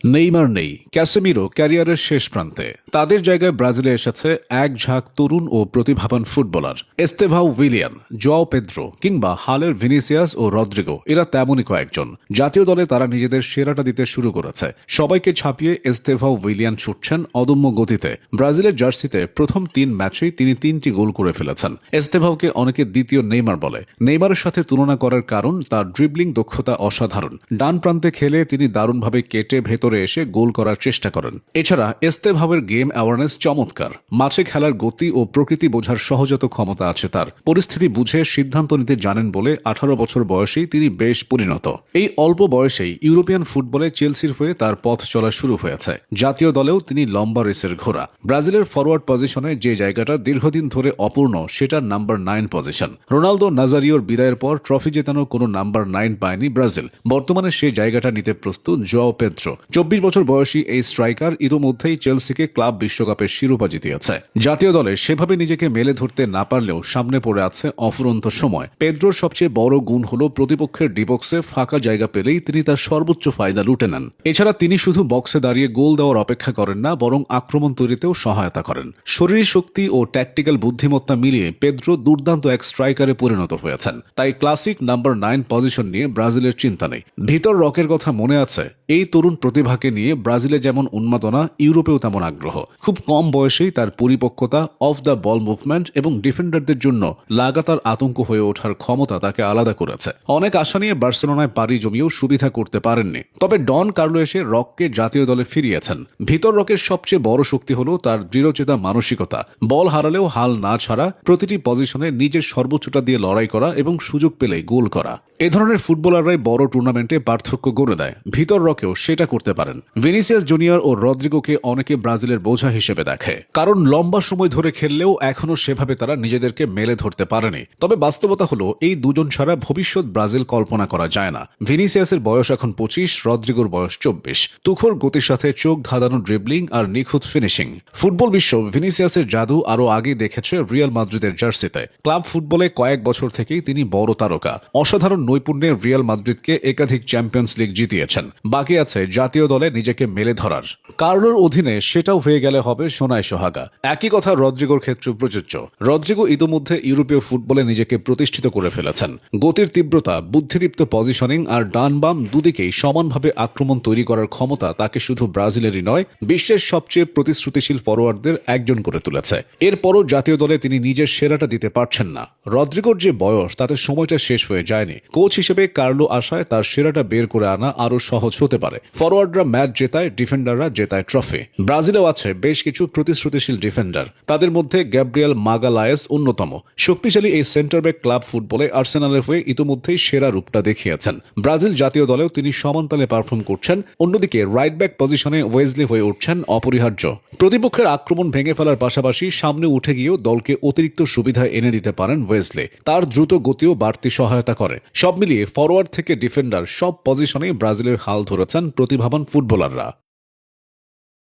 Neymar নেই, Casemiro ক্যারিয়ারের শেষ প্রান্তে। তাদের জায়গায় ব্রাজিলে এসেছে এক ঝাঁক তরুণ ও প্রতিভাবান footballer. Estevao Willian, Joao Pedro কিংবা হালের ভিনিসিয়াস ও রদ্রিগো, এরা তেমনই কয়েকজন। জাতীয় দলে তারা নিজেদের সেরাটা দিতে শুরু করেছে। সবাইকে ছাপিয়ে এস্তেভাও উইলিয়ান ছুটছেন অদম্য গতিতে। ব্রাজিলের জার্সিতে প্রথম 3 ম্যাচেই তিনি 3টি গোল করে ফেলেছেন। এস্তেভাওকে অনেকে দ্বিতীয় নেইমার বলে। নেইমারের সাথে তুলনা করার কারণ তার ড্রিবলিং দক্ষতা অসাধারণ। ডান প্রান্তে খেলে তিনি দারুণভাবে কেটে ভেতরে এসে গোল করার চেষ্টা করেন। এছাড়া এস্তেভাওয়ের গেম অ্যাওয়ারনেস চমৎকার। মাঠে খেলার গতি ও প্রকৃতি বোঝার সহজাত ক্ষমতা আছে তার। পরিস্থিতি বুঝে সিদ্ধান্ত নিতে জানেন বলে 18 বছর বয়সেই তিনি বেশ পরিণত। এই অল্প বয়সেই ইউরোপিয়ান ফুটবলে চেলসির হয়ে তার পথ চলা শুরু হয়েছে। জাতীয় দলেও তিনি লম্বা রেসের ঘোড়া। ব্রাজিলের ফরওয়ার্ড পজিশনে যে জায়গাটা দীর্ঘদিন ধরে অপূর্ণ, সেটা নাম্বার 9 পজিশন। রোনালদো নাজারিওর বিদায়ের পর ট্রফি জেতানোর কোনো নাম্বার 9 পায়নি ব্রাজিল। বর্তমানে সেই জায়গাটা নিতে প্রস্তুত জোয়াও পেদ্রো। 24 বছর বয়সী এই স্ট্রাইকার ইতোমধ্যেই চেলসিকে ক্লাব বিশ্বকাপের শিরোপা জিতিয়েছে। জাতীয় দলে সেভাবে নিজেকে মেলে ধরতে না পারলেও সামনে পড়ে আছে অফুরন্ত সময়। পেদ্রোর সবচেয়ে বড় গুণ হল প্রতিপক্ষের ডিবক্সে ফাঁকা জায়গা পেলেই তিনি তার সর্বোচ্চ ফায়দা লুটে নেন। এছাড়া তিনি শুধু বক্সে দাঁড়িয়ে গোল দেওয়ার অপেক্ষা করেন না, বরং আক্রমণ তৈরিতেও সহায়তা করেন। শরীর শক্তি ও ট্যাকটিক্যাল বুদ্ধিমত্তা মিলিয়ে পেদ্রো দুর্দান্ত এক স্ট্রাইকারে পরিণত হয়েছেন। তাই ক্লাসিক নাম্বার 9 পজিশন নিয়ে ব্রাজিলের চিন্তা নেই। ভিতর রকের কথা মনে আছে? এই তরুণ প্রতিভাকে নিয়ে ব্রাজিলে যেমন উন্মাদনা, ইউরোপেও তেমন আগ্রহ। খুব কম বয়সেই তার পরিপক্কতা, অফ দ্য বল মুভমেন্ট এবং ডিফেন্ডারদের জন্য লাগাতার আতঙ্ক হয়ে ওঠার ক্ষমতা তাকে আলাদা করেছে। অনেক আশা নিয়ে বার্সেলোনায় পাড়ি জমিয়েও সুবিধা করতে পারেননি। তবে ডন কার্লো এসে রককে জাতীয় দলে ফিরিয়েছেন। ভিতর রকের সবচেয়ে বড় শক্তি হল তার দৃঢ়চেতা মানসিকতা। বল হারালেও হাল না ছাড়া, প্রতিটি পজিশনে নিজের সর্বোচ্চটা দিয়ে লড়াই করা এবং সুযোগ পেলে গোল করা। এ ধরনের ফুটবলাররাই বড় টুর্নামেন্টে পার্থক্য গড়ে দেয়। ভিতর রকেও সেটা করতে পারেন। ভিনিসিয়াস জুনিয়র ও রদ্রিগোকে অনেকে ব্রাজিলের বোঝা হিসেবে দেখে, কারণ লম্বা সময় ধরে খেললেও এখনো সেভাবে তারা নিজেদেরকে মেলে ধরতে পারেনি। তবে বাস্তবতা হলো এই দুজন ছাড়া ভবিষ্যৎ ব্রাজিল কল্পনা করা যায় না। ভিনিসিয়াসের বয়স এখন 25, রদ্রিগোর বয়স 24। তুখোর গতির সাথে চোখ ধাঁধানো ড্রিবলিং আর নিখুঁত ফিনিশিং। ফুটবল বিশ্ব ভিনিসিয়াসের জাদু আরও আগে দেখেছে রিয়াল মাদ্রিদের জার্সিতে। ক্লাব ফুটবলে কয়েক বছর থেকেই তিনি বড় তারকা। অসাধারণ নৈপুণ্যে রিয়াল মাদ্রিদকে একাধিক চ্যাম্পিয়ন্স লিগ জিতিয়েছেন। বাকি আছে জাতীয় দলে নিজেকে মেলে ধরার। কার্লোর অধীনে সেটাও হয়ে গেলে হবে সোনায় সোহাগা। একই কথা রদ্রিগোর ক্ষেত্রে প্রযোজ্য। রদ্রিগো ইতোমধ্যে ইউরোপীয় ফুটবলে নিজেকে প্রতিষ্ঠিত করে ফেলেছেন। গতির তীব্রতা, বুদ্ধিদীপ্ত পজিশনিং আর ডান বাম দুদিকেই সমানভাবে আক্রমণ তৈরি করার ক্ষমতা তাকে শুধু ব্রাজিলেরই নয়, বিশ্বের সবচেয়ে প্রতিশ্রুতিশীল ফরোয়ার্ডদের একজন করে তুলেছে। এরপরও জাতীয় দলে তিনি নিজের সেরাটা দিতে পারছেন না। রদ্রিগোর যে বয়স, তাতে সময়টা শেষ হয়ে যায়নি। কোচ হিসেবে কার্লো আশায় তার সেরাটা বের করে আনা আরও সহজ হতে পারে। ফরওয়ার্ডরা ম্যাচ জেতায়, ডিফেন্ডাররা জেতায় ট্রফি। ব্রাজিলেও আছে বেশ কিছু প্রতিশ্রুতিশীল ডিফেন্ডার। তাদের মধ্যে গ্যাব্রিয়েল মাগালায়েস অন্যতম। শক্তিশালী এই সেন্টার ব্যাক ক্লাব ফুটবলে আর্সেনালের হয়ে ইতোমধ্যেই সেরা রূপটা দেখিয়েছেন। ব্রাজিল জাতীয় দলেও তিনি সমানতালে পারফর্ম করছেন। অন্যদিকে রাইট ব্যাক পজিশনে ওয়েজলি হয়ে উঠছেন অপরিহার্য। প্রতিপক্ষের আক্রমণ ভেঙে ফেলার পাশাপাশি সামনে উঠে গিয়েও দলকে অতিরিক্ত সুবিধা এনে দিতে পারেন ওয়েজলি। তার দ্রুত গতিও বাড়তি সহায়তা করে। সব মিলিয়ে ফরওয়ার্ড থেকে ডিফেন্ডার সব পজিশনেই ব্রাজিলের হাল ধরেছেন প্রতিভাবান ফুটবলাররা।